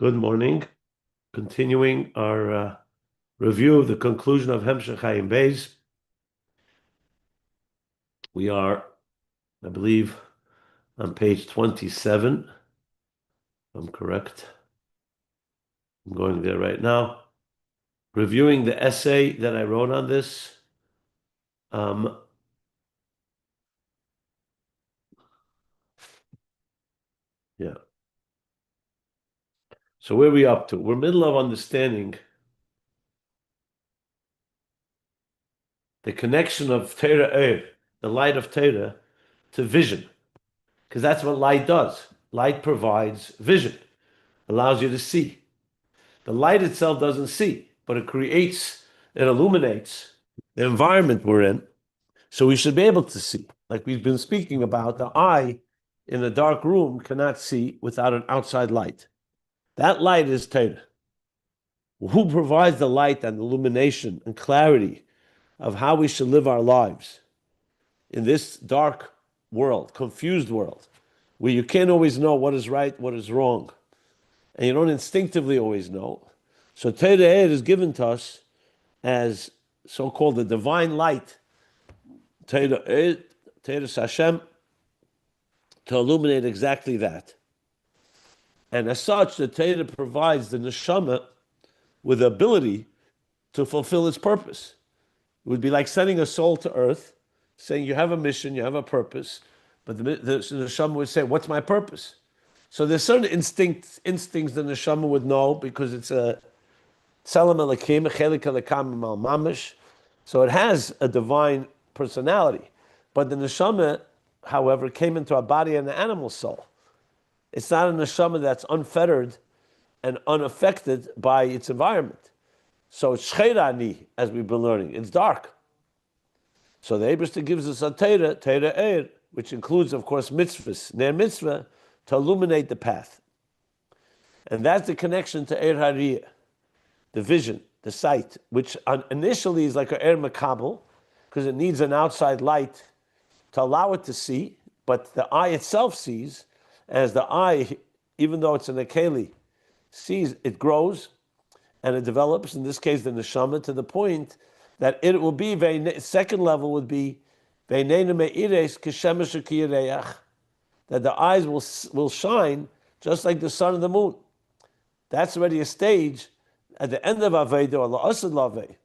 Good morning. Continuing our review of the conclusion of Hemshech Ayin Beis. We are, I believe, on page 27. If I'm correct. I'm going there right now. Reviewing the essay that I wrote on this. Yeah. So where are we up to? We're middle of understanding the connection of Torah, the light of Torah, to vision. Because that's what light does. Light provides vision, allows you to see. The light itself doesn't see, but it creates, it illuminates the environment we're in. So we should be able to see. Like we've been speaking about, the eye in a dark room cannot see without an outside light. That light is Torah. Who provides the light and illumination and clarity of how we should live our lives in this dark world, confused world, where you can't always know what is right, what is wrong, and you don't instinctively always know. So Torah is given to us as so-called the divine light, Torah Hashem, to illuminate exactly that. And as such, the Torah provides the neshama with the ability to fulfill its purpose. It would be like sending a soul to earth, saying you have a mission, you have a purpose, but the neshama would say, what's my purpose? So there's certain instincts the neshama would know because it's a tzelem Elokim, chelik Elokam mamish. So it has a divine personality. But the neshama, however, came into a body and an animal soul. It's not a neshama that's unfettered and unaffected by its environment. So it's shcheirani, as we've been learning. It's dark. So the Eibishter gives us a Torah, which includes, of course, mitzvahs, ner mitzvah, to illuminate the path. And that's the connection to Er Hariyah, the vision, the sight, which initially is like an Er Makabel, because it needs an outside light to allow it to see, but the eye itself sees. As the eye, even though it's an Akeli, sees, it grows and it develops, in this case the neshama, to the point that it will be, second level would be, that the eyes will shine just like the sun and the moon. That's already a stage at the end of Aveda, or La'asad Laveh,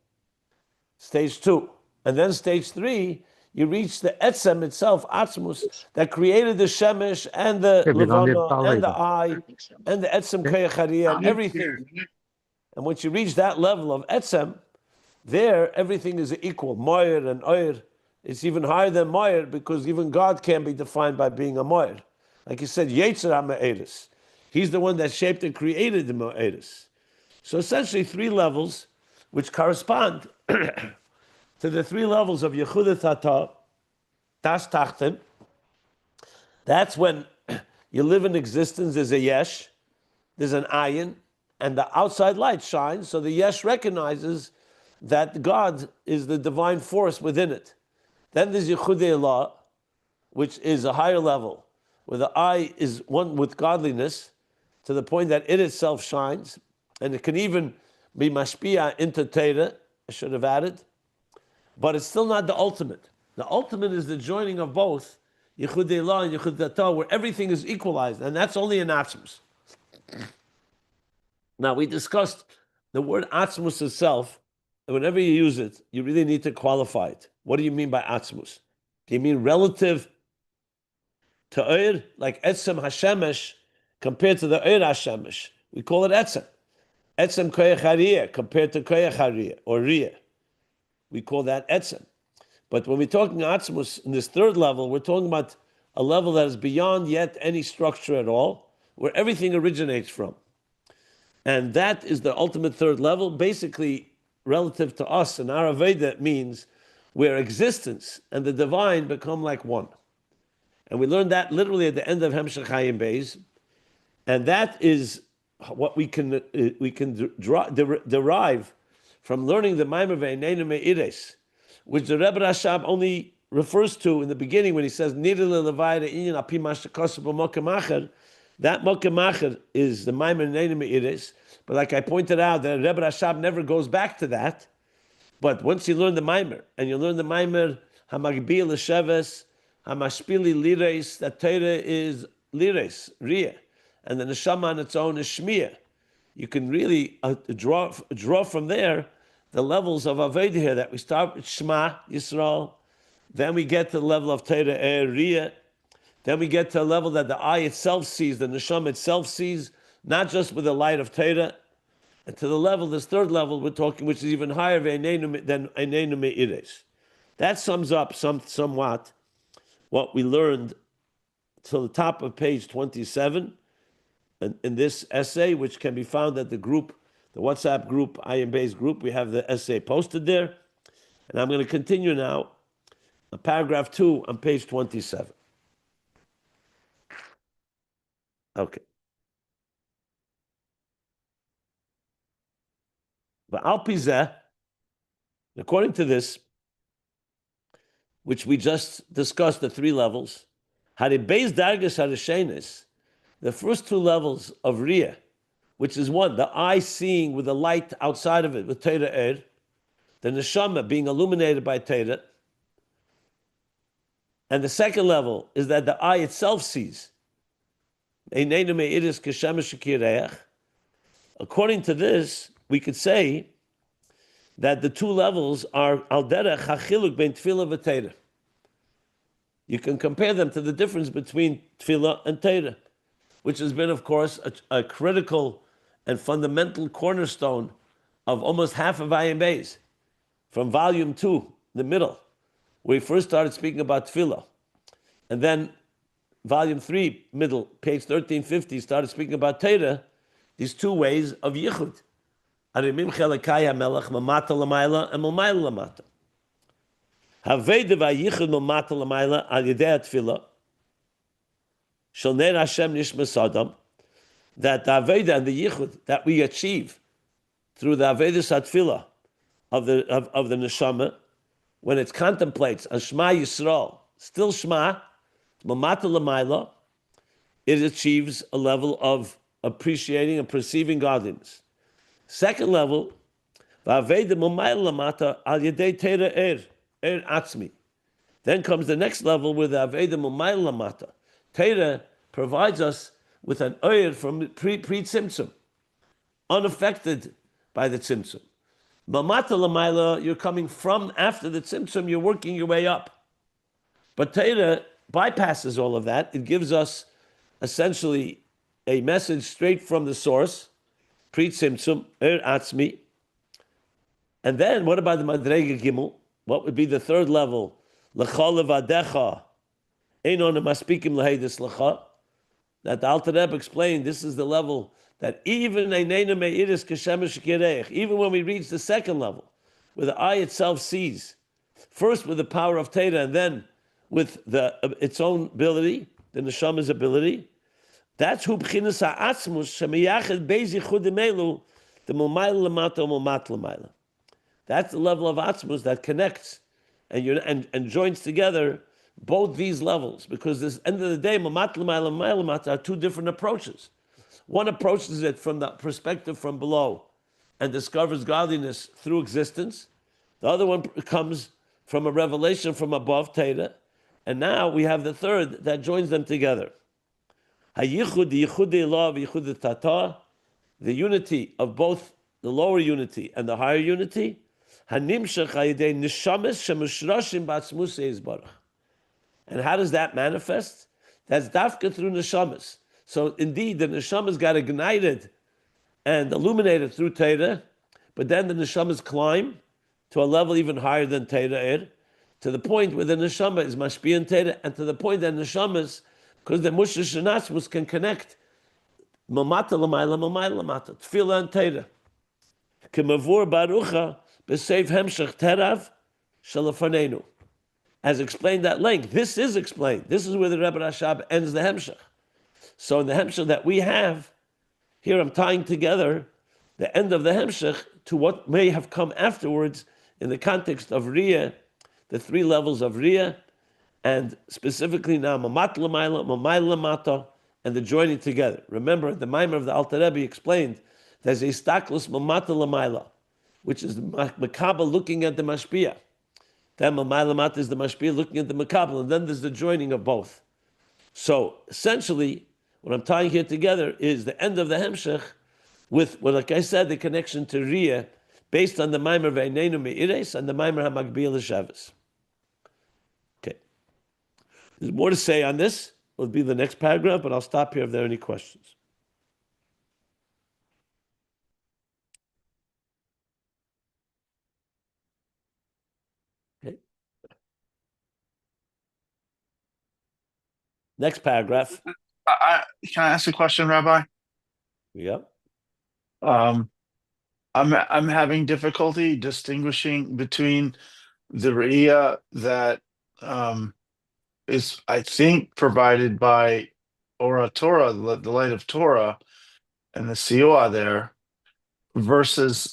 stage 2. And then stage 3, you reach the Etzem itself, Atzmus, that created the Shemesh and the Levana and the eye and the Etzem Koyach Hariyah and everything. And once you reach that level of Etzem, there everything is equal. Moyer and Oyer. It's even higher than Moyer because even God can't be defined by being a Moyer. Like you said, Yetzer HaMe'eris. He's the one that shaped and created the Me'eris. So essentially 3 levels which correspond to the 3 levels of Yechudat Hata, Das Tachten. That's when you live in existence. There's a Yesh, there's an Ayin, and the outside light shines, so the Yesh recognizes that God is the divine force within it. Then there's Yechudei Allah, which is a higher level, where the eye is one with godliness, to the point that it itself shines, and it can even be mashpia into Torah, I should have added, but it's still not the ultimate. The ultimate is the joining of both Yechudei Allah and Yechudei Hata, where everything is equalized, and that's only in Atzmus. Now, we discussed the word Atzmus itself, and whenever you use it, you really need to qualify it. What do you mean by Atzmus? Do you mean relative to Oyer, like Etzem Hashemesh, compared to the Oyer Hashemesh? We call it Etzem. Etzem Koyach Hariyah, compared to Koyach Hariyah, or Riyah. We call that Etzem. But when we're talking Atzmus in this 3rd level, we're talking about a level that is beyond yet any structure at all, where everything originates from. And that is the ultimate 3rd level, basically relative to us in our Aveda, means where existence and the divine become like one. And we learned that literally at the end of Hemshech Ayin Beis. And that is what we can derive from learning the Maimer Ve'eneinu Me'ires, which the Rebbe Rashab only refers to in the beginning when he says, That Mokemacher is the Maimer Neiname Iris. But like I pointed out, the Rebbe Rashab never goes back to that. But once you learn the Maimer, and you learn the Maimer, Hamagbi L'Sheves, Hamashpili Lires, that Torah is Lires, Riyah. And the Neshama on its own is Shmiyah. You can really draw from there the levels of Avodah here, that we start with Shema, Yisrael, then we get to the level of Torah, Riyah, then we get to a level that the eye itself sees, the neshama itself sees, not just with the light of Torah, and to the level, this third level we're talking, which is even higher than Einenu Me'ires. That sums up somewhat what we learned till the top of page 27 in this essay, which can be found at the group, the WhatsApp group, Ayin Beis group. We have the essay posted there. And I'm going to continue now, paragraph 2 on page 27. Okay. But Al Pizeh, according to this, which we just discussed, the three levels, Hari Beis Dargas Harishenis, the first two levels of Riyah, which is one, the eye seeing with the light outside of it, with Torah the neshama being illuminated by Torah, and the second level is that the eye itself sees. According to this, we could say that the two levels are al derech hachiluk ben tefillah v'teira. You can compare them to the difference between tefillah and teira, which has been, of course, a critical and fundamental cornerstone of almost half of Ayin Beis, from volume 2, the middle, where we first started speaking about tefillah, and then volume 3, middle, page 1350, started speaking about teira, these two ways of yichud. Arimim chelakaya melech mamata lamayla and mamayla lamata. Haveda vayichud mamata lamayla al yedei tefillah. Shel ner Hashem nishmas adam. That the aveda and the yichud that we achieve through the aveda satfilah of the neshama, when it contemplates on Shema Yisrael, still Shema, mamata lamayla, it achieves a level of appreciating and perceiving godliness. Second level, then comes the next level with the Aveda Mumayl Lamata. Teira provides us with an oir from pre-tzimtzum, unaffected by the tzimtzum. Mamata Lamayla, you're coming from after the tzimtzum, you're working your way up. But Teira bypasses all of that. It gives us essentially a message straight from the source, pre-tzimtzum, atzmi. And then, what about the Madrega Gimel? What would be the third level? L'chol levadecha, einon maspikim l'heidus l'cha. That the Alter Rebbe explained, this is the level that even einenu me'iris kashemesh kireich, even when we reach the second level, where the eye itself sees, first with the power of Torah, and then with its own ability, the neshama's ability, that's who b'chinas ha'atzmus shemiyached beis yichudim elu the mumayla lamata u'mumat lamayla. That's the level of Atzmus that connects and joins together both these levels, because this end of the day, Mamat L'mayla and Mayla Lamata are two different approaches. One approaches it from the perspective from below and discovers godliness through existence. The other one comes from a revelation from above, Torah, and now we have the third that joins them together. Hayichud, Yichud Elah, Yichud Tata, the unity of both the lower unity and the higher unity. And how does that manifest? That's dafka through neshamas. So indeed, the neshamas got ignited and illuminated through Torah, but then the neshamas climb to a level even higher than Torah, to the point where the neshama is mashpiyah Torah, and to the point that neshamas, because the mushish and atzmus can connect mamata l'mayla, mamayla lamata, tefillah and Torah. K'mavur barucha. As explained at length. This is explained. This is where the Rebbe Rashab ends the Hemshech. So in the Hemshech that we have, here I'm tying together the end of the Hemshech to what may have come afterwards in the context of Riyah, the three levels of Riyah, and specifically now Mamat L'mayla, Mamayla Lamata, and the joining together. Remember, the Maimer of the Alter Rebbe explained there's a staklus mamata lamaila, which is the makabel looking at the mashpia. Then mamayla mata is the mashpia looking at the makabel, and then there's the joining of both. So essentially, what I'm tying here together is the end of the hemshech with, well, like I said, the connection to Riyah based on the Maimer Ve'inenu Me'ires and the Maimer HaMagbil L'Shavas. Okay. There's more to say on this. It'll be the next paragraph, but I'll stop here if there are any questions. Okay. Next paragraph. Can I ask a question, Rabbi? Yeah. I'm having difficulty distinguishing between the Riyah that is, I think, provided by Ora Torah, the light of Torah, and the Siyua there, versus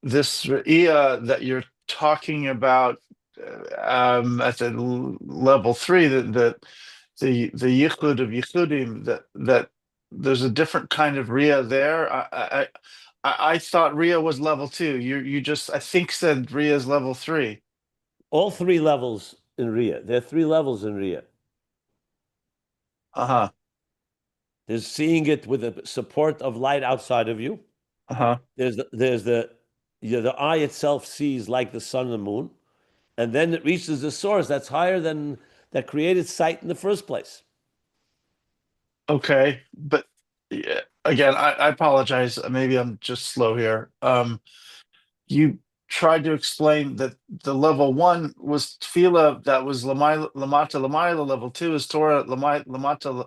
this Riyah that you're talking about at the level 3, the Yichud of Yichudim, that there's a different kind of Riyah there. I thought Riyah was level 2. You just, I think, said Riyah is level 3. All three levels in Riyah. There are three levels in Riyah. Uh-huh. There's seeing it with the support of light outside of you. Uh-huh. There's the eye itself sees like the sun and the moon, and then it reaches the source that's higher than that created sight in the first place. Okay, but yeah, again, I apologize. Maybe I'm just slow here. You tried to explain that the level 1 was tefillah, that was lamata lamaila. Level 2 is Torah lamata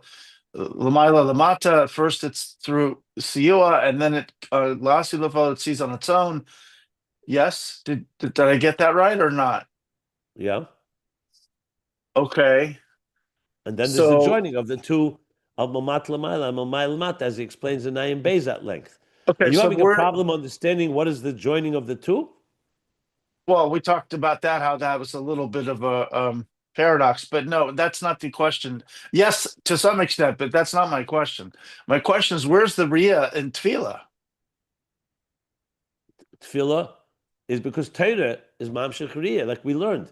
lamaila lamata. First, it's through siyua, and then it lasi level it sees on its own. Yes, did I get that right or not? Yeah. Okay, And then there's the so joining of the two of Mamat Lamaila and Mamayil Mat, as he explains in Ayin Beis at length. Are okay, you so having a we're problem understanding what is the joining of the two? well, we talked about that, how that was a little bit of a paradox, but no, that's not the question. Yes, to some extent, but that's not my question. My question is, where's the Riyah in Tefillah? Tefillah is because Torah is Mamshech Riyah, like we learned.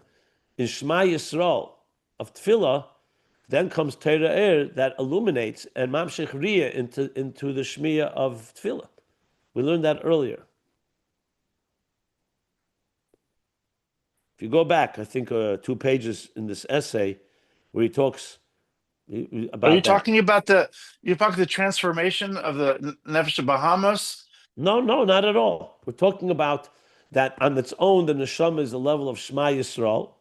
In Shema Yisrael of Tefillah, then comes Torah that illuminates and Mamshech Riyah into the Shmiya of Tefillah. We learned that earlier. If you go back, I think 2 pages in this essay where he talks Are you about that. talking about the transformation of the Nefesh Bahamas? No, not at all. We're talking about that on its own, the neshama is the level of Shema Yisrael,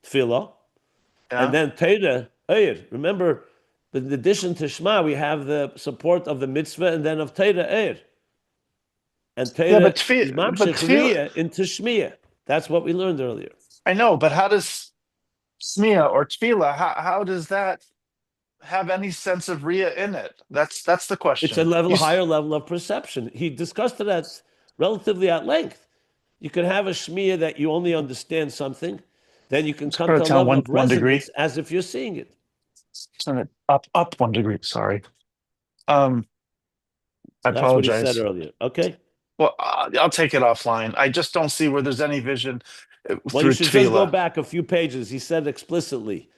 Tefillah, and Yeah. then Torah, Eir. Remember, in addition to Shema, we have the support of the mitzvah and then of Torah, Eir. And Yeah, Torah is Mamshech Tefillah, Riyah into Shmiya. That's what we learned earlier. I know, but how does Smiya or Tefillah, how does that have any sense of Riyah in it? That's the It's a question. higher level of perception. He discussed it at relatively at length. You can have a shmiya that you only understand something, then you can Let's come put to it a down level one of one degree. resonance as if you're seeing it. Turn it up 1 degree. Sorry. I That's what he said apologize. earlier. Okay. Well, I'll take it offline. I just don't see where there's any vision Well, you through should just go tefillah. back a few pages. He said explicitly,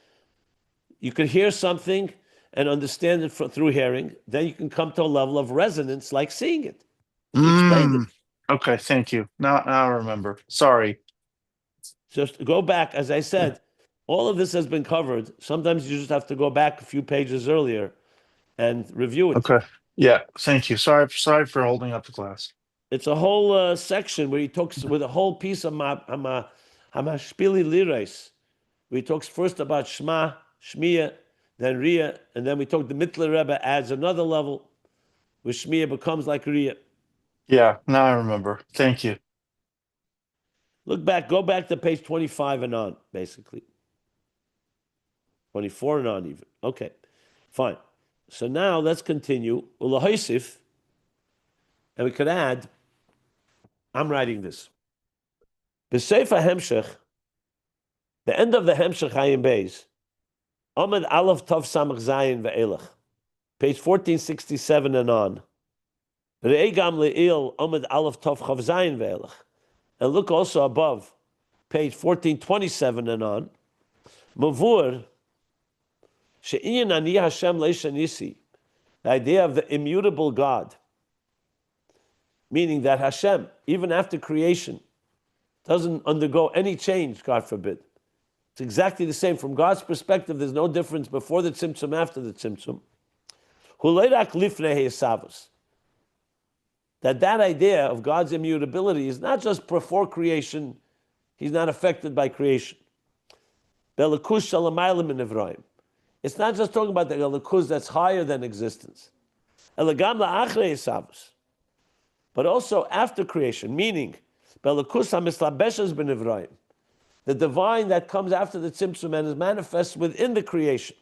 you could hear something and understand it through hearing. Then you can come to a level of resonance like seeing it. He explained it. Okay, thank you. Now I remember. Sorry. Just go back, as I said, all of this has been covered. Sometimes you just have to go back a few pages earlier and review it. Okay. Yeah, thank you. Sorry for holding up the class. It's a whole section where he talks with a whole piece of Hamashpili Lires, where he talks first about Shema, Shmiya, then Riyah, and then we talk the Mittler Rebbe adds another level where Shmiya becomes like Riyah. Yeah, now I remember. Thank you. Look back, go back to page 25 and on, basically. 24 and on even. Okay, fine. So now let's continue. Ulahaisif, and we could add, I'm writing this. B'sefer Hemshech, the end of the Hemshech Ayin Beis, Amid Aleph Tov Samach Zayin Ve'elach. page 1467 and on. And look also above, page 1427 and on. Mavur, the idea of the immutable God, meaning that Hashem, even after creation, doesn't undergo any change, God forbid. It's exactly the same. From God's perspective, there's no difference before the tzimtzum, after the tzimtzum. That idea of God's immutability is not just before creation, he's not affected by creation. It's not just talking about the elikus that's higher than existence. But also after creation, meaning the divine that comes after the tzimtzum and is manifest within the creation.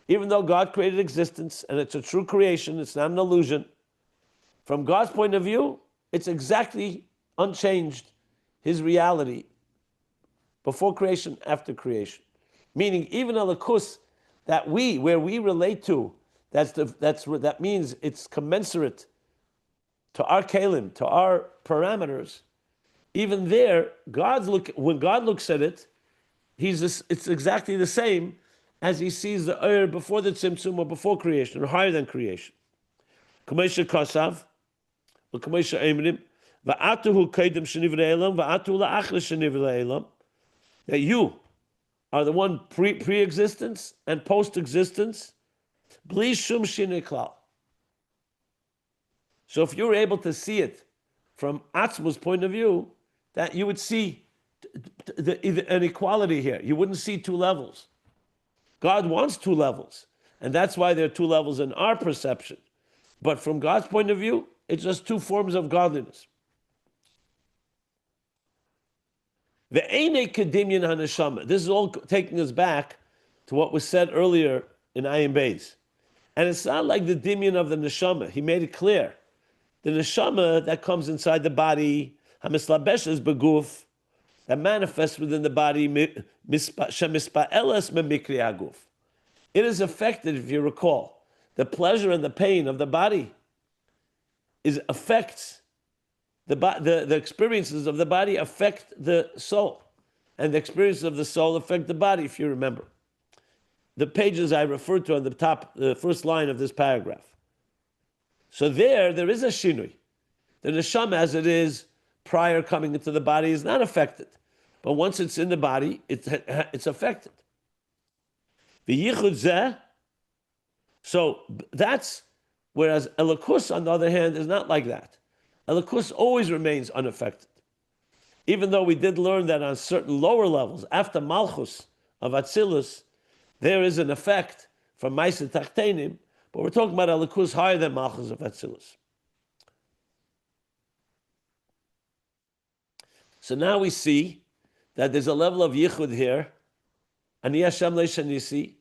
Even though God created existence and it's a true creation, it's not an illusion, from God's point of view, it's exactly unchanged, his reality, before creation, after creation. Meaning, even a lakus that where we relate to, that means it's commensurate to our kalim, to our parameters. Even there, when God looks at it, it's exactly the same as he sees the Ur before the tzimtzum or before creation, or higher than creation. Kamesha Kasav, or Kamesha Emrim, Va'atuhu Kaidem Shenivre Elam, Va'atu La'achre Shenivre Elam, that you are the one pre-existence and post-existence, Bli Shum Shinei Klal. So if you're able to see it from Atzmus' point of view, that you would see an equality here. You wouldn't see two levels. God wants two levels, and that's why there are two levels in our perception. But from God's point of view, it's just two forms of godliness. The Eine Kedimyan HaNeshama. This is all taking us back to what was said earlier in Ayin Beis. And it's not like the Dimyan of the Neshama. He made it clear. The Neshama that comes inside the body, HaMislabesh is Beguf, that manifests within the body, it is affected, if you recall. The pleasure and the pain of the body affects the experiences of the body affect the soul, and the experiences of the soul affect the body, if you remember. The pages I referred to on the top, the first line of this paragraph. So there is a shinui. The neshama, as it is prior coming into the body, is not affected. But once it's in the body, it's affected. The yichud zeh. So that's, whereas elikus, on the other hand, is not like that. Elikus always remains unaffected. Even though we did learn that on certain lower levels, after Malchus of Atzilus, there is an effect from Maisa Tachtenim, but we're talking about elikus higher than Malchus of Atzilus. So now we see that there's a level of yichud here, Ani Hashem Leishanisi,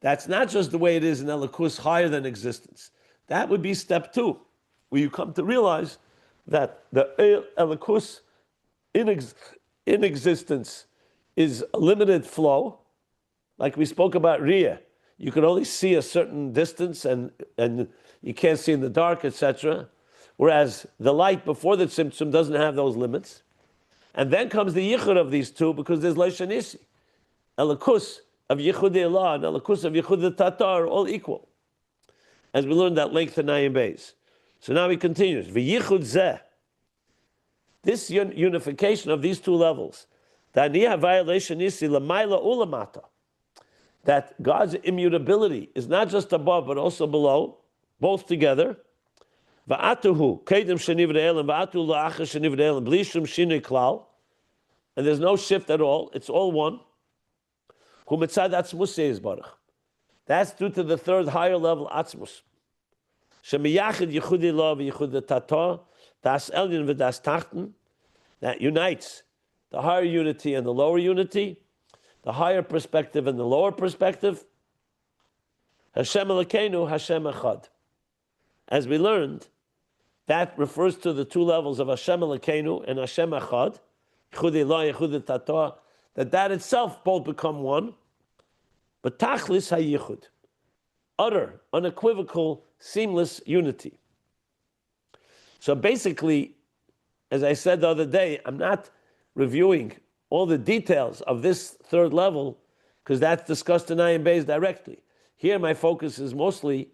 that's not just the way it is in elikus higher than existence. That would be step 2, where you come to realize that the elikus in existence is a limited flow, like we spoke about Riyah. You can only see a certain distance and you can't see in the dark, etc. Whereas the light before the tzimtzum doesn't have those limits. And then comes the yichud of these two, because there's leishanisi. Elikus of yichud elah and elikus of yichud tatar are all equal, as we learned at length in Ayin Beis. So now he continues. V'yichud zeh. This unification of these two levels, that God's immutability is not just above but also below, both together. And there's no shift at all, it's all one. That's due to the third higher level, Atzmus. That unites the higher unity and the lower unity, the higher perspective and the lower perspective. Hashem Elokeinu, Hashem Echad. As we learned, that refers to the two levels of Hashem Elokeinu and Hashem Echad, that itself both become one. but tachlis hayichud, utter, unequivocal, seamless unity. So basically, as I said the other day, I'm not reviewing all the details of this third level because that's discussed in Ayin Beis directly. Here, my focus is mostly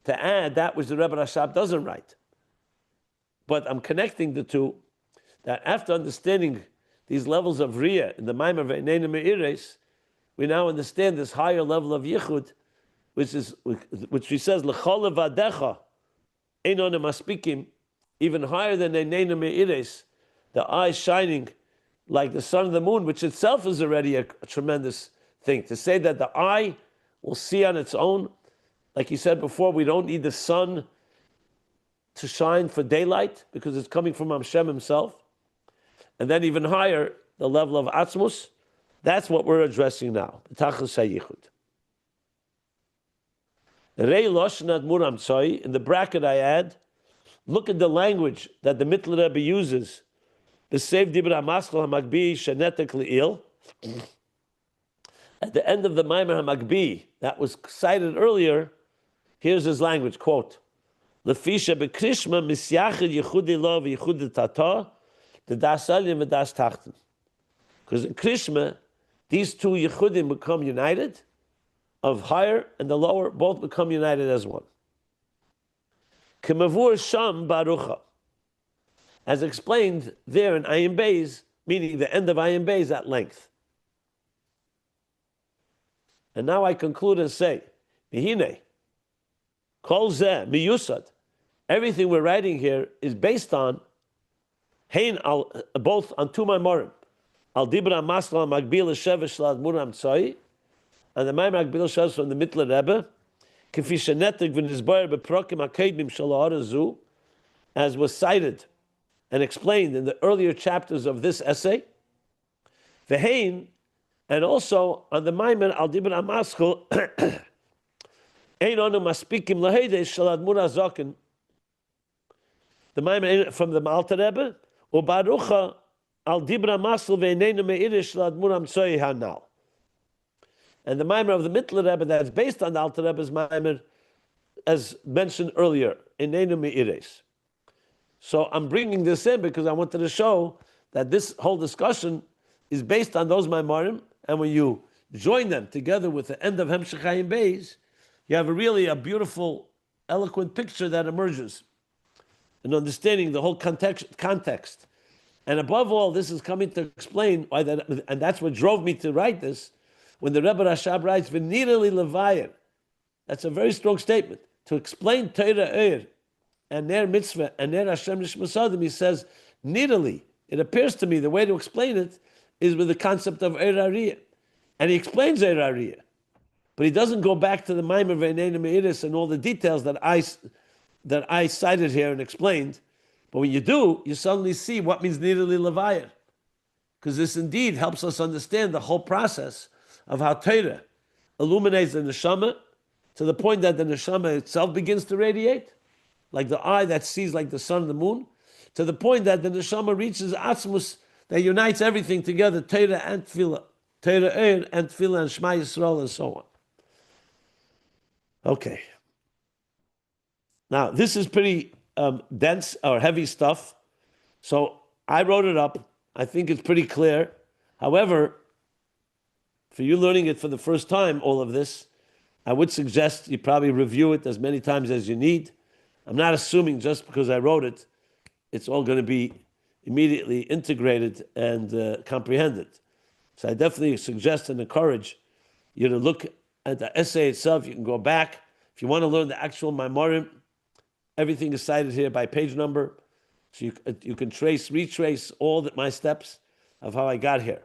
to add that which the Rebbe Rashab doesn't write. But I'm connecting the two, that after understanding these levels of Riyah in the Maimer Ve'eneinu Me'ires, we now understand this higher level of Yichud, which he says, L'chol levadecha ein onem maspikim, even higher than Ve'eneinu Me'ires, the eyes shining like the sun and the moon, which itself is already a tremendous thing. To say that the eye will see on its own, like he said before, we don't need the sun to shine for daylight because it's coming from Hashem himself. And then even higher, the level of Atzmus, that's what we're addressing now. In the bracket I add, look at the language that the Mittler Rebbe uses. At the end of the Maimer HaMagbi that was cited earlier, here's his language, quote, Lefisha bekrishma misyachid yichudi lo v'yichudi tata the das alim v'das tachten. Because in Krishma, these two yichudim become united, of higher and the lower, both become united as one. Kemavur sham barucha. As explained there in Ayin Beis, meaning the end of Ayin Beis at length. And now I conclude and say, Mihine, Kol Zeh, Miyusad, everything we're writing here is based on Hein both on two Maimarim. Al Dibra Masla Magbil Shevesh Lad Muram Tzai, and the Maimar Magbil Shevesh from the Mittler Rebbe, Kefi Shenetik V'Nizbayer Beprokim HaKedmim Shalahara Zu, as was cited and explained in the earlier chapters of this essay. Vehein, and also on the Maimar Al Dibra Maskul, Ein Onu Maspikim Lahede Shalad Murazakin, the Maimar from the Alter Rebbe, Ubarucha Al Dibra Masl Ve'eneinu Me'irish Lad Muram Tzoi Hanal. And the Maimar of the Mittler Rebbe that's based on the Alter Rebbe's Maimar, as mentioned earlier, Eneinu Me'ires. So I'm bringing this in because I wanted to show that this whole discussion is based on those Maimarim, and when you join them together with the end of Hemshech Ayin Beis, you have a beautiful, eloquent picture that emerges. And understanding the whole context. And above all, this is coming to explain why that, and that's what drove me to write this, when the Rebbe Rashab writes, V'nirali levayer. That's a very strong statement. To explain Torah Eir, and Ner Mitzvah, and Ner Hashem Nishmasadim, he says, nirali, it appears to me, the way to explain it is with the concept of Eir Ariyah. And he explains Eir Ariyah. But he doesn't go back to the Maimer Ve'eneinu Me'ires and all the details that I cited here and explained. But when you do, you suddenly see what means nirali levayer. Because this indeed helps us understand the whole process of how Torah illuminates the neshama to the point that the neshama itself begins to radiate, like the eye that sees like the sun and the moon, to the point that the neshama reaches Atzmus that unites everything together, Torah and Tefillah, Torah and Tefillah and Shema Yisrael and so on. Okay. Now, this is pretty dense or heavy stuff, so I wrote it up. I think it's pretty clear. However, for you learning it for the first time, all of this, I would suggest you probably review it as many times as you need. I'm not assuming just because I wrote it, it's all going to be immediately integrated and comprehended. So I definitely suggest and encourage you to look at the essay itself. You can go back. If you want to learn the actual Maimarim, everything is cited here by page number. So you can retrace all my steps of how I got here.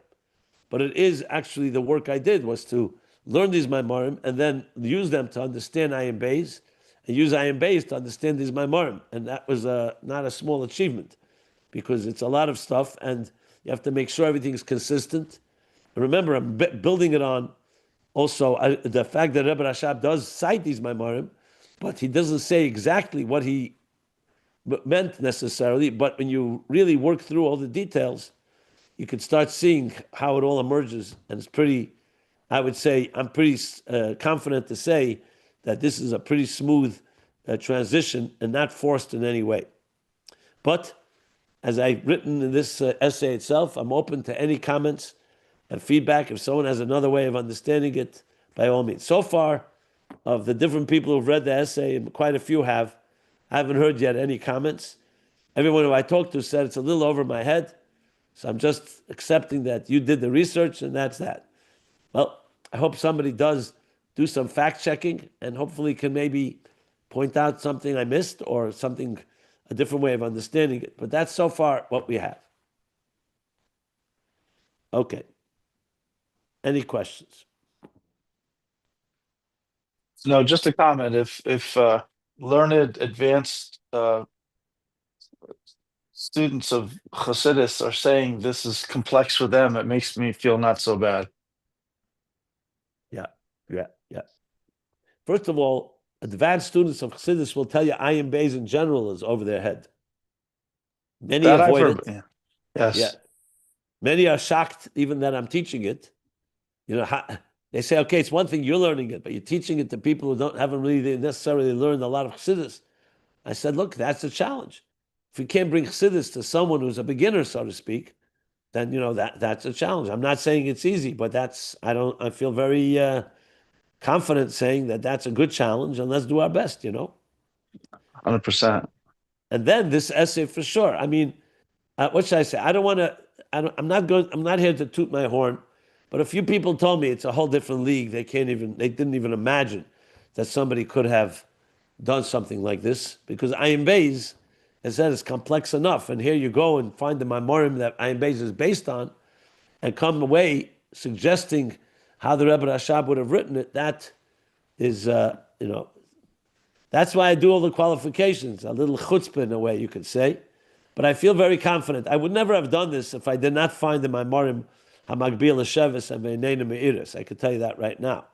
But it is actually the work I did was to learn these Maimarim and then use them to understand Ayin Beis, and use Ayin Beis to understand these Maimarim. And that was not a small achievement because it's a lot of stuff and you have to make sure everything is consistent. And remember, I'm building it on also the fact that Rebbe Rashab does cite these Maimarim, but he doesn't say exactly what he meant necessarily. But when you really work through all the details, you can start seeing how it all emerges, and it's pretty I would say I'm pretty confident to say that this is a pretty smooth transition and not forced in any way. But as I've written in this essay itself, I'm open to any comments and feedback. If someone has another way of understanding it, by all means. So far, of the different people who've read the essay, and quite a few have, I haven't heard yet any comments. Everyone who I talked to said it's a little over my head. So I'm just accepting that you did the research and that's that. Well, I hope somebody does do some fact checking and hopefully can maybe point out something I missed or something, a different way of understanding it. But that's so far what we have. Okay. Any questions? No, just a comment. If learned, advanced students of Hasidus are saying this is complex for them, it makes me feel not so bad. Yeah. First of all, advanced students of Chassidus will tell you Ayin Beis in general is over their head. Many That I've avoid heard. it. Yeah. Yeah. Yes. Many are shocked even that I'm teaching it. You know, they say, okay, it's one thing you're learning it, but you're teaching it to people who haven't really necessarily learned a lot of Chassidus. I said, look, that's a challenge. If you can't bring Chassidus to someone who's a beginner, so to speak, then that's a challenge. I'm not saying it's easy, but I feel very confident saying that that's a good challenge, and let's do our best. 100%. And then this essay for sure. I mean, what should I say? I don't want to. I'm not going. I'm not here to toot my horn, but a few people told me it's a whole different league. They didn't even imagine that somebody could have done something like this because Ayin Beis has said it's complex enough. And here you go and find the memorim that Ayin Beis is based on, and come away suggesting how the Rebbe Rashab would have written it. That is, that's why I do all the qualifications. A little chutzpah in a way, you could say. But I feel very confident. I would never have done this if I did not find in my Marim Hamagbil Hashevis and Veinena Me'iris. I could tell you that right now.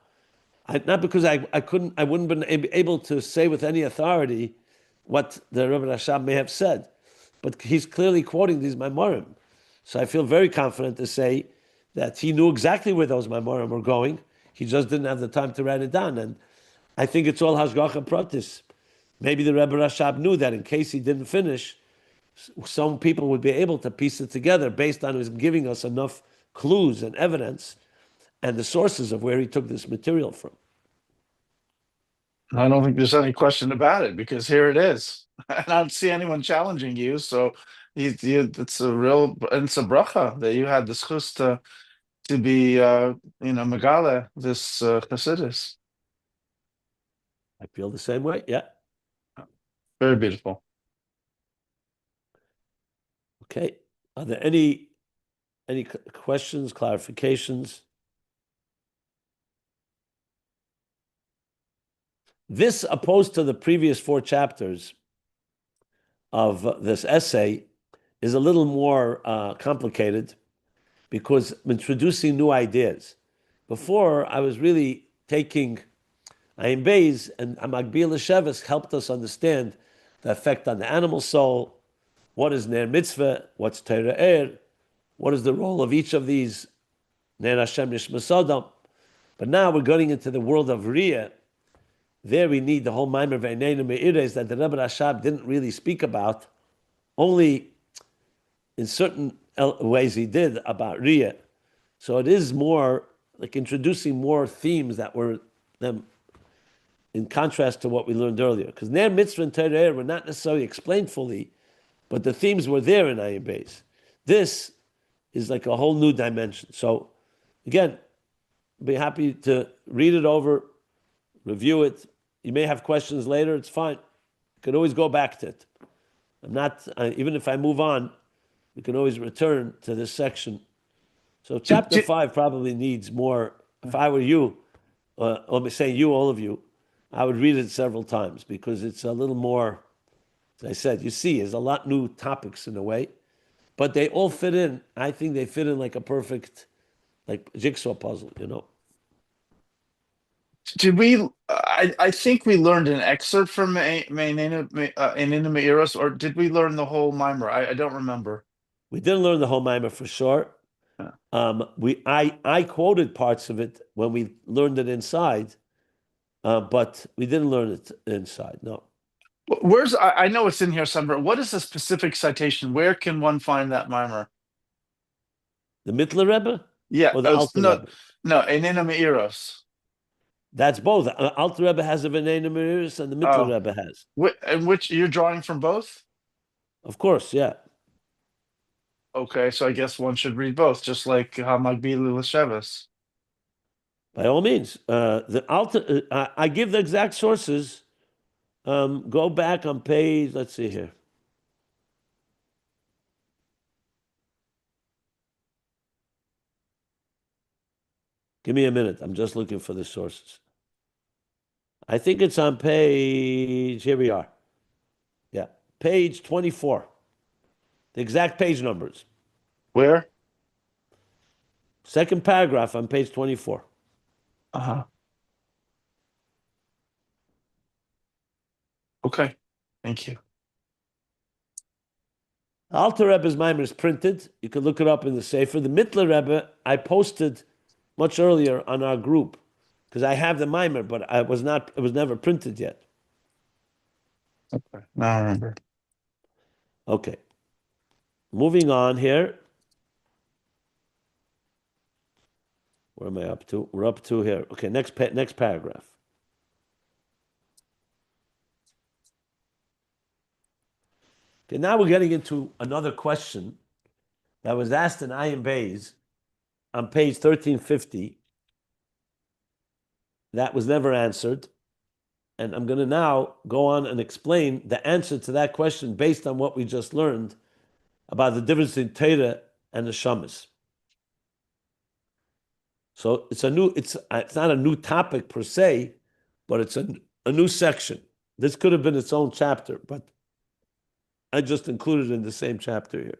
Not because I wouldn't been able to say with any authority what the Rebbe Rashab may have said, but he's clearly quoting these Maimorim. So I feel very confident to say that he knew exactly where those Maimorim were going. He just didn't have the time to write it down. And I think it's all Hashgacha Pratis. Maybe the Rebbe Rashab knew that in case he didn't finish, some people would be able to piece it together based on his giving us enough clues and evidence and the sources of where he took this material from. I don't think there's any question about it because here it is. I don't see anyone challenging you. So it's a real, and it's a bracha that you had the schus to be, Megala, this Hasidus. I feel the same way. Yeah. Very beautiful. Okay. Are there any questions, clarifications? This, opposed to the previous 4 chapters of this essay, is a little more complicated because I'm introducing new ideas. Before, I was really taking Ayin Beis and Amagbil Hashevis helped us understand the effect on the animal soul, what is Ner Mitzvah, what's Torah what is the role of each of these Ner Hashem Nishmas Adam. But now we're going into the world of Riyah. There we need the whole Maimer Ve'eneinu Me'ires that the Rebbe Rashab didn't really speak about, only in certain ways he did about Riyah. So it is more like introducing more themes that were them in contrast to what we learned earlier. Because Ner Mitzvah and Torah were not necessarily explained fully, but the themes were there in Ayin Beis. This is like a whole new dimension. So again, be happy to read it over, review it. You may have questions later, it's fine. You can always go back to it. I'm not, even if I move on, we can always return to this section. So chapter 5 probably needs more. If I were you, let me say you, all of you, I would read it several times because it's a little more, as I said, you see, there's a lot new topics in a way, but they all fit in. I think they fit in like a perfect, like jigsaw puzzle, Did we? I think we learned an excerpt from Einina Me'iros, or did we learn the whole mimer? I don't remember. We didn't learn the whole Maimah for sure. Yeah. I quoted parts of it when we learned it inside, but we didn't learn it inside. No, Where's I know it's in here somewhere. What is the specific citation? Where can one find that mimer? the Mittler Rebbe Yeah, or the Alter no, Rebbe. no, Enina Eros. That's both. Alter Rebbe has a Venena Meirus and the Mittler Oh, Rebbe has. and which you're drawing from both? Of course, yeah. Okay, so I guess one should read both, just like Hamagbilu Lishevis. By all means, the Alter. I give the exact sources. Go back on page. Let's see here. Give me a minute. I'm just looking for the sources. I think it's on page. Here we are. Yeah, page 24. The exact page numbers. Where? Second paragraph on page 24. Uh-huh. Okay, thank you. Alter Rebbe's Mimer is printed. You can look it up in the Sefer. The Mittler Rebbe, I posted much earlier on our group because I have the Mimer, but it was never printed yet. Okay, now I remember. Okay. Moving on here. Where am I up to? We're up to here. Okay, next paragraph. Okay, now we're getting into another question that was asked in Ayin Beis on page 1350 that was never answered. And I'm going to now go on and explain the answer to that question based on what we just learned about the difference in Torah and the Shamas. So it's not a new topic per se, but it's a new section. This could have been its own chapter, but I just included it in the same chapter here.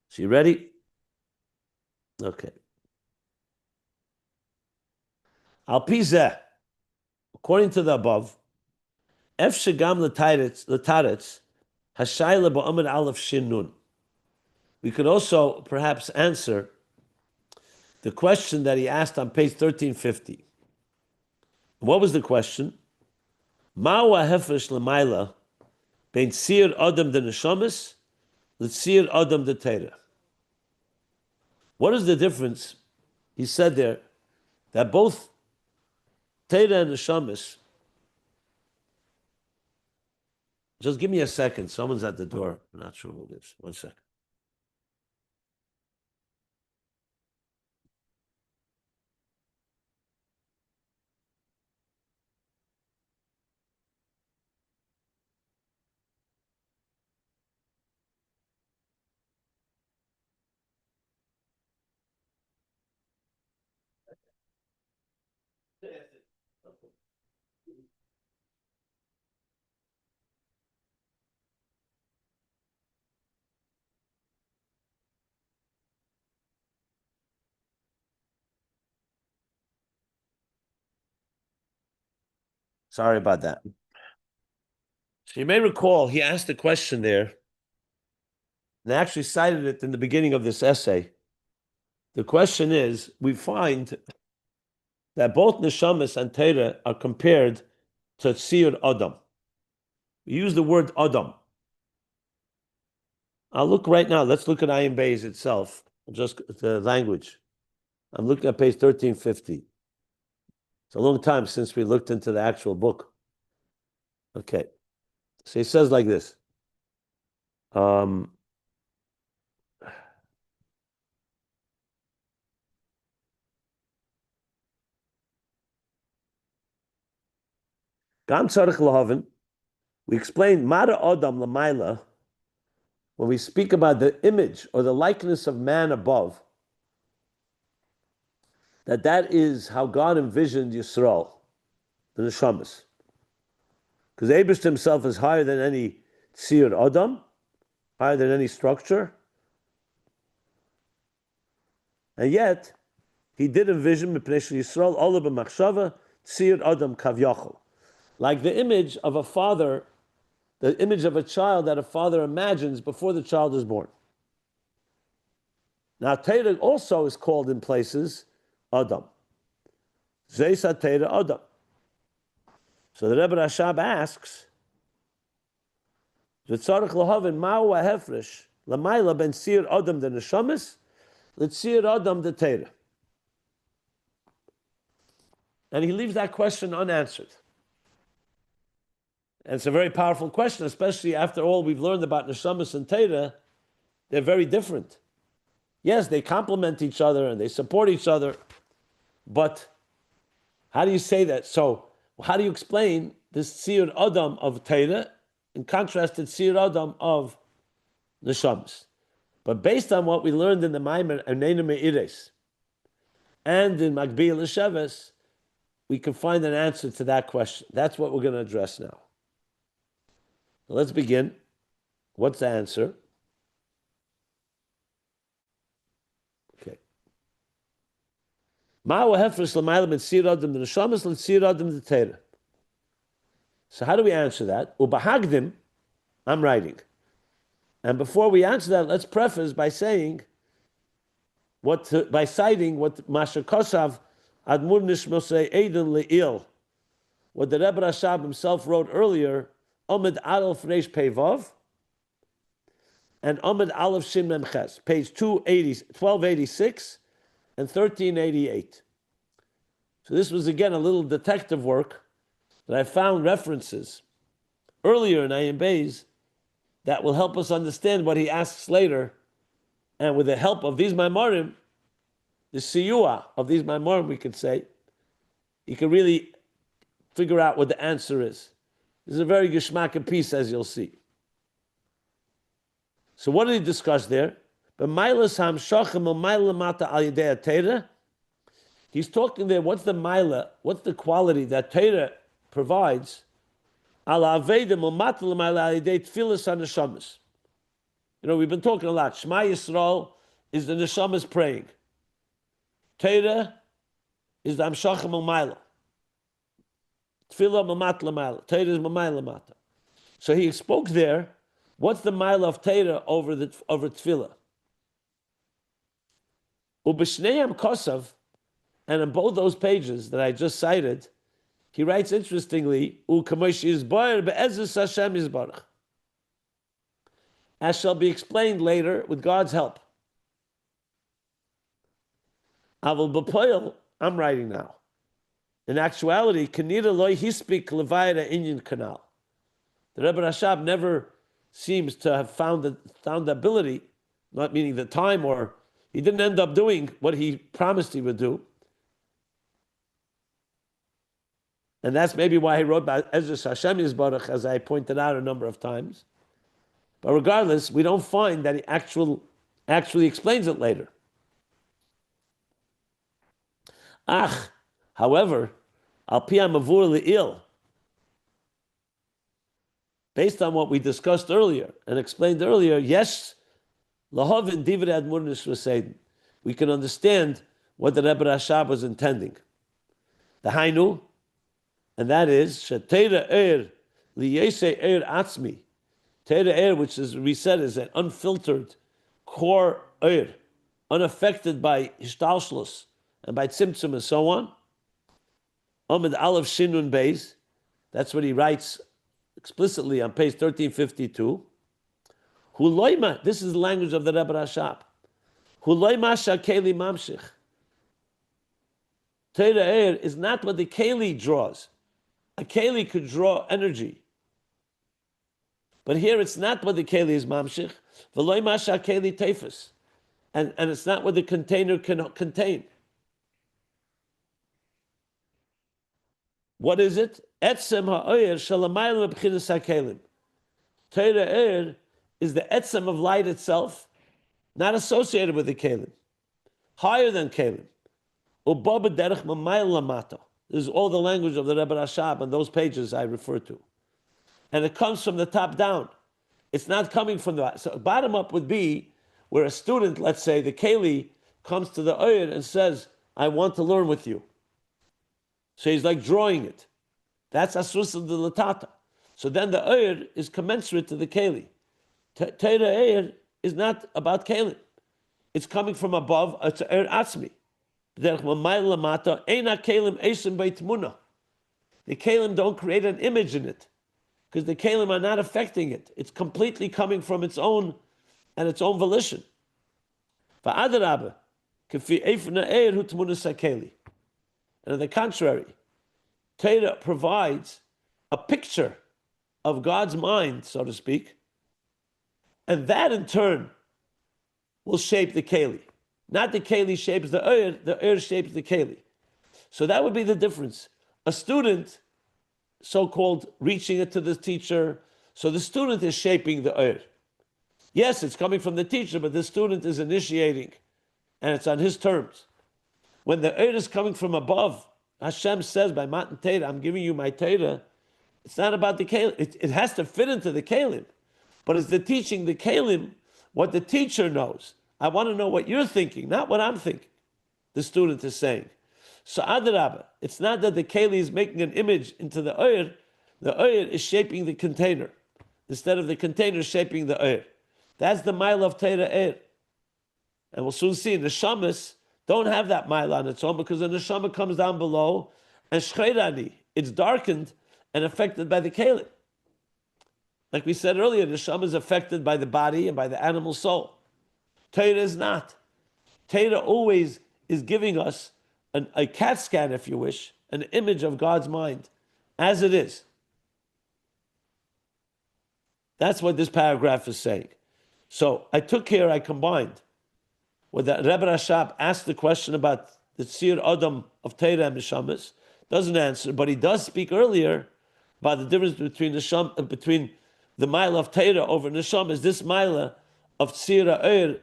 So you ready? Okay. Al Pizeh, according to the above, F Shagam Lataretz, Hashayla Ba'amid Aleph Shin Nun. We could also perhaps answer the question that he asked on page 1350. What was the question? Ma'wa hefesh l'mayla bein tzir adam de neshamis l'tzir adam de Torah. What is the difference? He said there that both Torah and neshamis. Just give me a second. Someone's at the door. I'm not sure who it is. 1 second. Sorry about that. So you may recall he asked a question there, and I actually cited it in the beginning of this essay. The question is, we find that both Neshamis and Torah are compared to Tzir Adam. We use the word Adam. I'll look right now. Let's look at Ayin Beis itself, just the language. I'm looking at page 1350. It's a long time since we looked into the actual book. Okay. So he says like this. Gam tzarich lahavin. We explain Mara Adam Lamaila when we speak about the image or the likeness of man above. That is how God envisioned Yisrael, the Neshamas. Because Abish himself is higher than any Tzir Adam, higher than any structure. And yet, he did envision Yisrael Ola b'machshava Tzir Adam kavyachol, like the image of a father, the image of a child that a father imagines before the child is born. Now, Torah also is called in places Adam. Zeisa Torah Adam. So the Rebbe Rashab asks, V'tzarech lahavin ma'u ha'hefresh l'mayla ben sir Adam the neshamis l'tzir Adam the Torah. And he leaves that question unanswered. And it's a very powerful question, especially after all we've learned about neshamis and Torah. They're very different. Yes, they complement each other and they support each other, but how do you say that? So, how do you explain this Tzir Adam of Torah in contrast to Tzir Adam of Neshamas? But based on what we learned in the Maimer Anena Me'ires and in Magbiya L'Sheves, we can find an answer to that question. That's what we're going to address now. Let's begin. What's the answer? Okay. So how do we answer that? Ubahagdim, I'm writing. And before we answer that, let's preface by saying by citing what Masha Kosav Admur Nishmosei Eidun Le'il, what the Rebbe Rashab himself wrote earlier, Omid Aleph Reish Pevav, and Omid Aleph Shin Mem Ches, page 1286 and 1388. So this was again a little detective work that I found references earlier in Ayin Beis that will help us understand what he asks later. And with the help of these Maimarim, the siyua of these Maimarim, we could say, you can really figure out what the answer is. This is a very geschmack piece, as you'll see. So what did he discuss there? He's talking there, what's the maila, what's the quality that Torah provides? You know, we've been talking a lot. Shema Yisrael is the neshamas praying. Torah is the amshachim u'maila. Tefillah mamat l'maila. Torah is mamayla mata. So he spoke there. What's the mile of Torah over tefillah? Ubishneim kosav, and in both those pages that I just cited, he writes interestingly, as shall be explained later with God's help. I'm writing now. In actuality, Kanira loy hispik levayda inyan kanal. The Rebbe Rashab never seems to have found the ability, not meaning the time, or he didn't end up doing what he promised he would do. And that's maybe why he wrote about Ezra Hashem Yisbarach, as I pointed out a number of times. But regardless, we don't find that he actually explains it later. However, al pi mavur le'il, based on what we discussed earlier and explained earlier, yes, lahavin divrei admur nishrasein, we can understand what the Rebbe Rashab was intending. The hainu, and that is shetera liyesei atzmi, Teira which is we said is an unfiltered core unaffected by hishtalshlus and by tzimtzum and so on. Amid Aleph Shinun Beis, that's what he writes explicitly on page 1352. Huloima, this is the language of the Rebbe Rashab. Huloima shakeli mamshich. Teira is not what the keli draws. A keli could draw energy. But here it's not what the keli is mamshich. V'loima shakeli tefus. And it's not what the container can contain. What is it? Etzem ha'oyer shalamayim b'chinas ha'kelim. Teira is the etzem of light itself, not associated with the kelim. Higher than kelim. Ubaba derech mamayil lamata. This is all the language of the Rebbe Rashab on those pages I refer to. And it comes from the top down. It's not coming from the... So bottom up would be where a student, let's say, the keli, comes to the oyer and says, I want to learn with you. So he's like drawing it. That's asus of the latata. So then the oyer is commensurate to the keli. Teira is not about kelim. it's coming from above. It's Atzmi. The Kalim don't create an image in it because the Kalim are not affecting it. It's completely coming from its own and its own volition. And on the contrary, Torah provides a picture of God's mind, so to speak, and that in turn will shape the Keli. Not the Keli shapes the Ur shapes the Keli. So that would be the difference. A student, so-called reaching it to the teacher, so the student is shaping the Ur. Yes, it's coming from the teacher, but the student is initiating, and it's on his terms. When the Ur is coming from above, Hashem says by Matan Torah, I'm giving you my Torah, it's not about the Kalim. It has to fit into the Kalim. But it's the teaching the Kalim what the teacher knows. I want to know what you're thinking, not what I'm thinking, the student is saying. So Adarabah, it's not that the Keli is making an image into the Ur is shaping the container, instead of the container shaping the Ur. That's the mile of Teira Ur. And we'll soon see, the Neshamas don't have that mile on its own because the Neshama comes down below, and Shcheirani, it's darkened and affected by the Keli. Like we said earlier, the Neshama is affected by the body and by the animal soul. Torah is not. Torah always is giving us a CAT scan, if you wish, an image of God's mind, as it is. That's what this paragraph is saying. So I combined, where the Rebbe Rashab asked the question about the Tzir Adam of Torah and Neshamas, doesn't answer, but he does speak earlier about the difference between the mile of Torah over Neshama is this mile of Tzira Ur,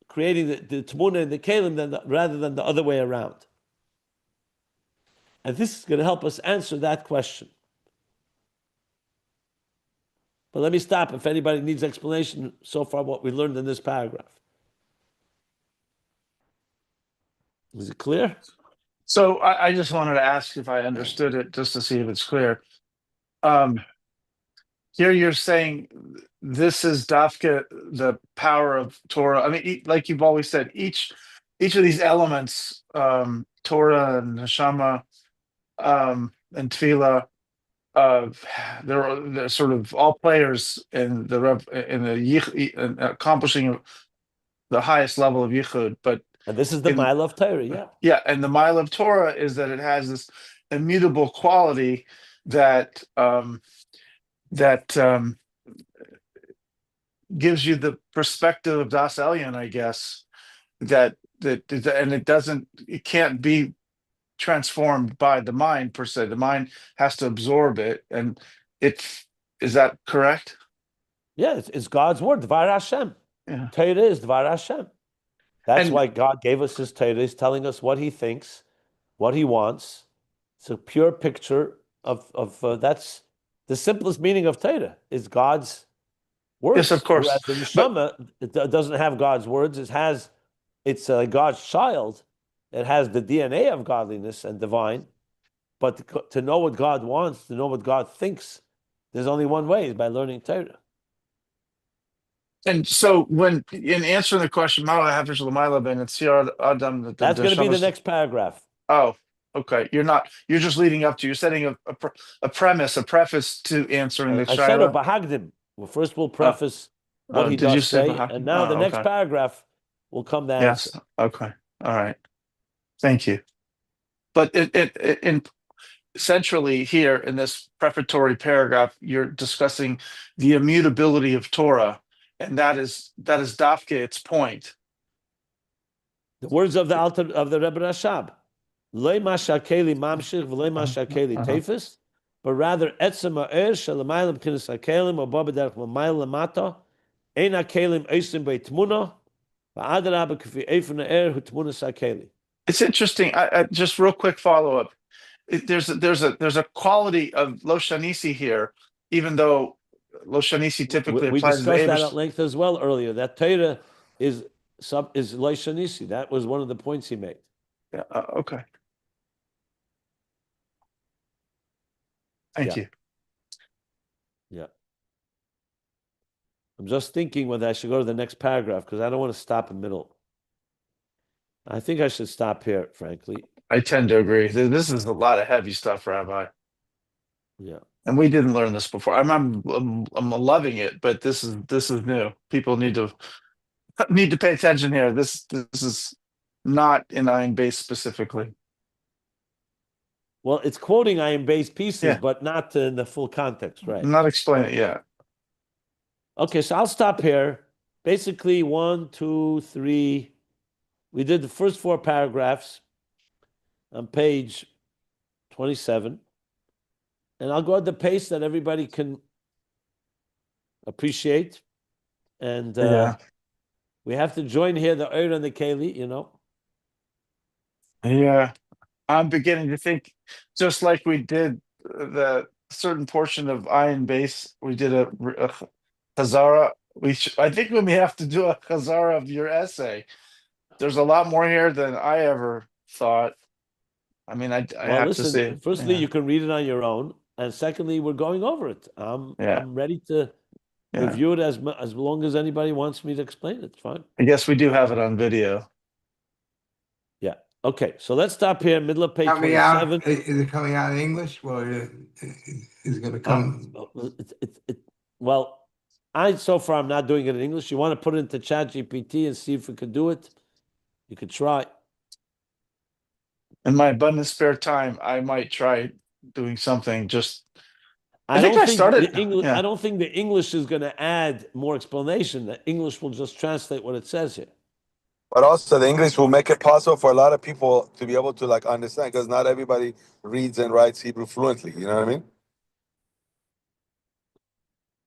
creating the Tmuna and the Kalim rather than the other way around. And this is going to help us answer that question. But let me stop if anybody needs explanation so far what we learned in this paragraph. Is it clear? So I just wanted to ask if I understood it, just to see if it's clear. Here you're saying this is Dafka, the power of Torah. I mean, like you've always said, each of these elements, Torah and Neshama, and Tefillah, they're sort of all players in in accomplishing the highest level of yichud. But And this is the mile of Torah, yeah. Yeah, and the mile of Torah is that it has this immutable quality that gives you the perspective of Das Elyon, I guess. And it can't be transformed by the mind per se. The mind has to absorb it, and is that correct? Yeah, it's God's word, Dvar Hashem. Yeah. Torah is Dvar Hashem. That's why God gave us his Torah. He's telling us what he thinks, what he wants. It's a pure picture of that's the simplest meaning of Torah is God's words. Yes, of course. Whereas the Neshama, it doesn't have God's words. It's God's child. It has the DNA of godliness and divine. But to know what God wants, to know what God thinks, there's only one way, is by learning Torah. And so, when in answering the question, that's going to be the next paragraph. Oh, okay. You're just leading up to. You're setting a preface to answering the. I said Bahagdim. Well, first we'll preface what he does say, and now the next paragraph will come to answer. Yes. Okay. All right. Thank you. But centrally here in this prefatory paragraph, you're discussing the immutability of Torah. And that is Dafke, its point. The words of the Rebbe Rashab, "Lei mashakeli mamshich v'lei mashakeli tefes," but rather etzem ha'er shelamaylam b'chinas hakelim or b'derech l'mayl lemata ein hakelim oisim beitmuna v'adarabba k'fi eifun ha'er hu tmunas hakeli. It's interesting. I just real quick follow up. There's a quality of Lo Shanisi here, even though Lo Shanisi typically we applies discussed to that at length as well earlier. That Torah is Lo Shanisi. That was one of the points he made. Yeah. Okay. Thank you. Yeah. I'm just thinking whether I should go to the next paragraph because I don't want to stop in the middle. I think I should stop here, frankly. I tend to agree. This is a lot of heavy stuff, Rabbi. Yeah. And we didn't learn this before. I'm loving it, but this is new. People need to pay attention here. This is not in Ayin Beis specifically. Well, it's quoting Ayin Beis pieces, Yeah, but not in the full context, right? not explain it yet. Okay, so I'll stop here. Basically, 1, 2, 3. We did the first 4 paragraphs on page 27. And I'll go at the pace that everybody can appreciate. And Yeah, we have to join here the Ur and the Keli, you know. yeah. I'm beginning to think, just like we did the certain portion of Ayin Beis, we did a Chazara. I think we may have to do a Chazara of your essay. There's a lot more here than I ever thought. I mean, I Well, have to listen, say, firstly, yeah, you can read it on your own. And secondly, we're going over it. yeah, I'm ready to yeah. review it as long as anybody wants me to explain it. It's fine. I guess we do have it on video. Yeah. Okay. So let's stop here, middle of page Coming out, 27. is it coming out in English? Well, is it going to come? Well, so far I'm not doing it in English. You want to put it into Chat GPT and see if we could do it? You could try. In my abundant spare time, I might try doing something. Just, I I think don't I think started. the English. I Yeah. don't think the English is going to add more explanation. The English will just translate what it says here. But also, the English will make it possible for a lot of people to be able to like understand, because not everybody reads and writes Hebrew fluently. You know what I mean?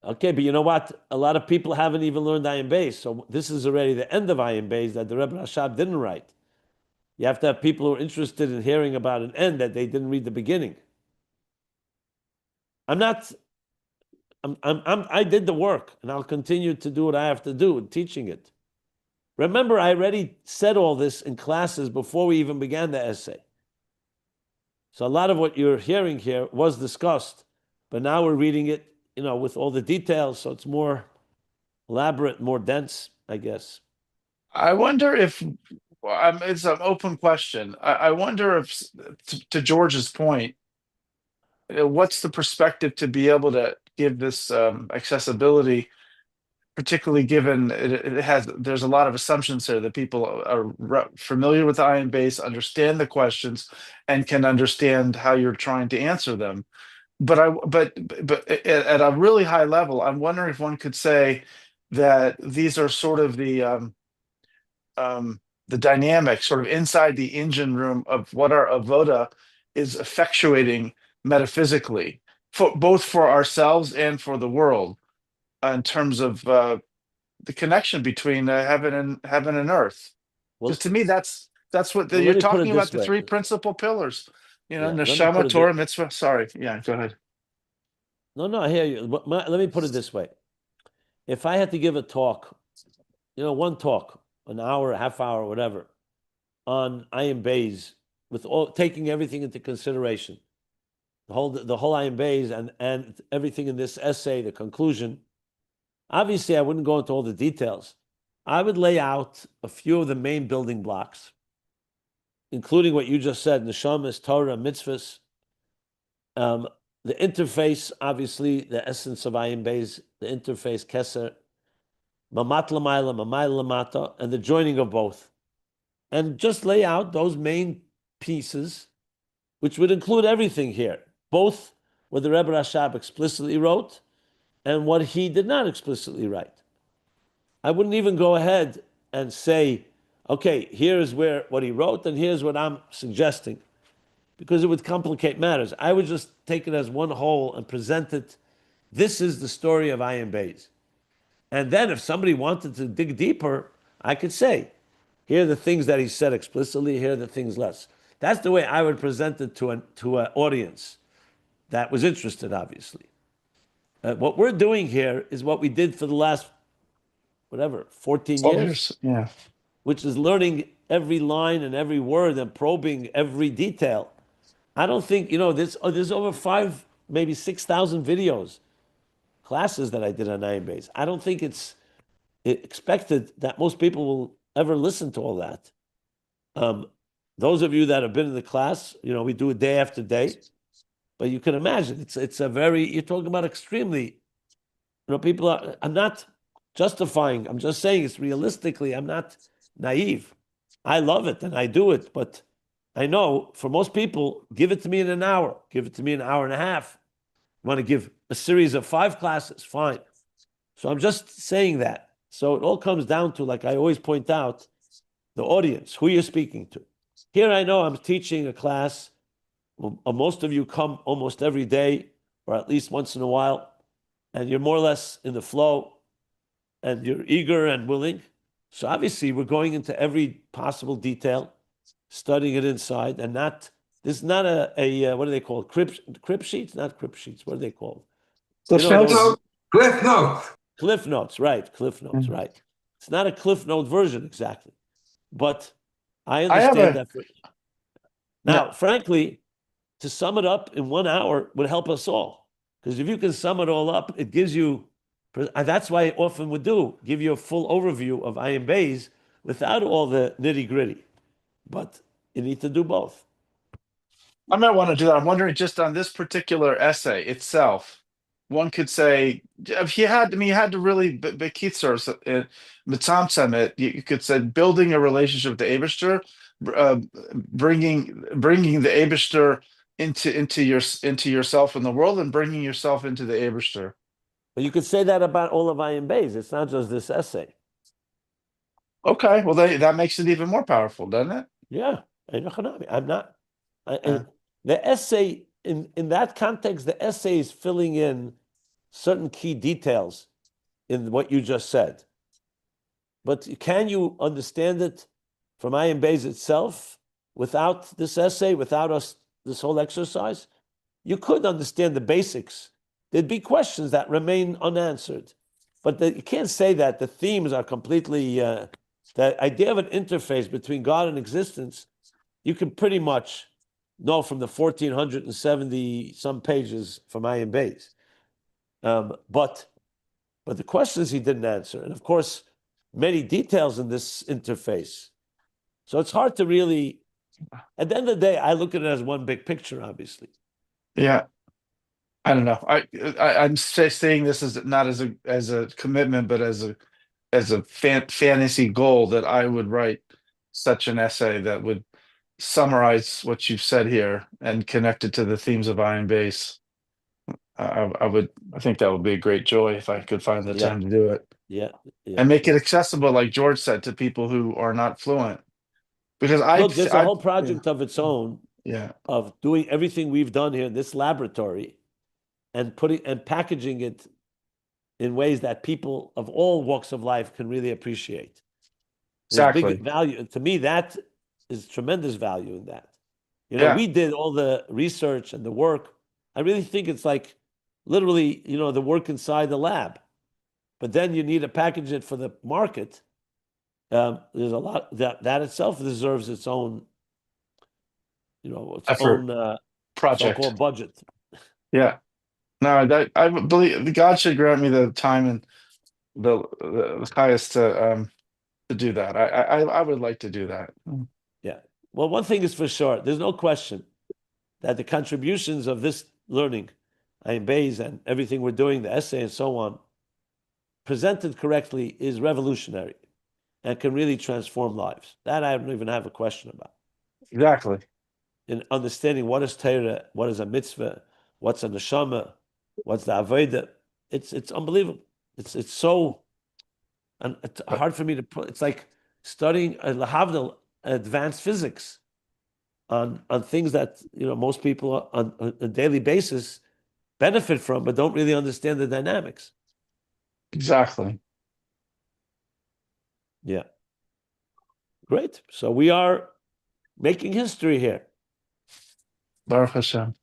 Okay, but you know what? A lot of people haven't even learned Ayin Beis, so this is already the end of Ayin Beis that the Rebbe Rashab didn't write. You have to have people who are interested in hearing about an end that they didn't read the beginning. I'm not. I did the work, and I'll continue to do what I have to do in teaching it. Remember, I already said all this in classes before we even began the essay. So a lot of what you're hearing here was discussed, but now we're reading it, with all the details, so it's more elaborate, more dense, I guess. I wonder if it's an open question. I wonder if, to George's point, what's the perspective to be able to give this accessibility, particularly given there's a lot of assumptions here that people are familiar with Ayin Beis, understand the questions, and can understand how you're trying to answer them. But at a really high level, I'm wondering if one could say that these are sort of the dynamic sort of inside the engine room of what our avoda is effectuating metaphysically, for both for ourselves and for the world, in terms of the connection between heaven and earth. Well, Because to me, that's what well, you're let me put talking it about, this the way. three principal pillars. Yeah, let me Neshama, put it. Torah, mitzvah. Sorry, yeah, go ahead. No, I hear you. But let me put it this way: if I had to give a talk, one talk, an hour, a half hour, whatever, on Ayin Beis, with all taking everything into consideration, the whole Ayin Beis and everything in this essay, the conclusion. Obviously, I wouldn't go into all the details. I would lay out a few of the main building blocks, including what you just said: neshamas, Torah, mitzvahs. The interface, obviously, the essence of Ayin Beis, the interface, Keser, Mamat Lamayla, Mamay Lamata, and the joining of both. And just lay out those main pieces, which would include everything here, both what the Rebbe Rashab explicitly wrote and what he did not explicitly write. I wouldn't even go ahead and say, okay, here's what he wrote, and here's what I'm suggesting, because it would complicate matters. I would just take it as one whole and present it. This is the story of Ayin Beis. And then if somebody wanted to dig deeper, I could say, here are the things that he said explicitly, here are the things less. That's the way I would present it to an audience that was interested, obviously. What we're doing here is what we did for the last, 14 12 years, years, yeah. which is learning every line and every word and probing every detail. I don't think, there's over 5, maybe 6,000 videos classes that I did on Ayin Beis. I don't think it's expected that most people will ever listen to all that. Those of you that have been in the class, we do it day after day, but you can imagine it's a very, you're talking about extremely, people are, I'm not justifying, I'm just saying it's realistically, I'm not naive. I love it and I do it, but I know for most people, give it to me in an hour, give it to me in an hour and a half. You want to give a series of 5 classes, fine. So I'm just saying that. So it all comes down to, like I always point out, the audience, who you're speaking to. Here I know I'm teaching a class. Most of you come almost every day, or at least once in a while, and you're more or less in the flow, and you're eager and willing. So obviously we're going into every possible detail, studying it inside, and this is not a what do they call crib sheets? Not crib sheets. What are they called? Cliff notes? Cliff notes. Cliff notes, right? Cliff notes, right? It's not a Cliff Note version exactly, but I understand that. Now, frankly, to sum it up in 1 hour would help us all, because if you can sum it all up, it gives you. That's why I often would give you a full overview of Ayin Beis without all the nitty gritty, but you need to do both. I might want to do that. I'm wondering, just on this particular essay itself, one could say, if he had to really bekitzer mitzamtzem it. You could say building a relationship with the Eibishter, bringing the Eibishter into yourself in the world, and bringing yourself into the Eibishter. But you could say that about all of Ayin Beis. It's not just this essay. Okay, well that makes it even more powerful, doesn't it? Yeah, I'm not. The essay in that context, the essay is filling in certain key details in what you just said. But can you understand it from Ayin Beis itself without this essay, without this whole exercise? You could understand the basics. There'd be questions that remain unanswered, but you can't say that the themes are completely. The idea of an interface between God and existence, you can pretty much know from the 1,470 some pages from Ayin Beis. But the questions he didn't answer, and of course, many details in this interface. So it's hard to really. At the end of the day, I look at it as one big picture, obviously. Yeah. I don't know. I'm saying this as not as a commitment, but as a fantasy goal, that I would write such an essay that would summarize what you've said here and connect it to the themes of Ayin Beis. I think that would be a great joy if I could find the time to do it. Yeah. And make it accessible, like George said, to people who are not fluent. Because there's a whole project of its own. Yeah. Of doing everything we've done here in this laboratory, and packaging it in ways that people of all walks of life can really appreciate. Exactly. There's big value. To me, that is tremendous value in that. We did all the research and the work. I really think it's like literally, the work inside the lab. But then you need to package it for the market. There's a lot that itself deserves its own, its effort, own project, so-called budget. Yeah. No, that I believe God should grant me the time and the highest to do that. I would like to do that. Yeah. Well, one thing is for sure, there's no question that the contributions of this learning, Ayin Beis, and everything we're doing, the essay and so on, presented correctly, is revolutionary and can really transform lives. That I don't even have a question about. Exactly. In understanding what is Torah, what is a mitzvah, what's a neshama, what's the avodah, it's unbelievable. It's so, and it's hard for me to put. It's like studying lahavdil, advanced physics on things that most people on a daily basis benefit from, but don't really understand the dynamics. Exactly. Yeah. Great. So we are making history here. Baruch Hashem.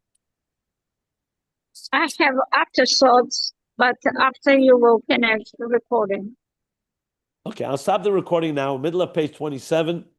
I have afterthoughts, but after you will finish the recording. Okay, I'll stop the recording now. Middle of page 27.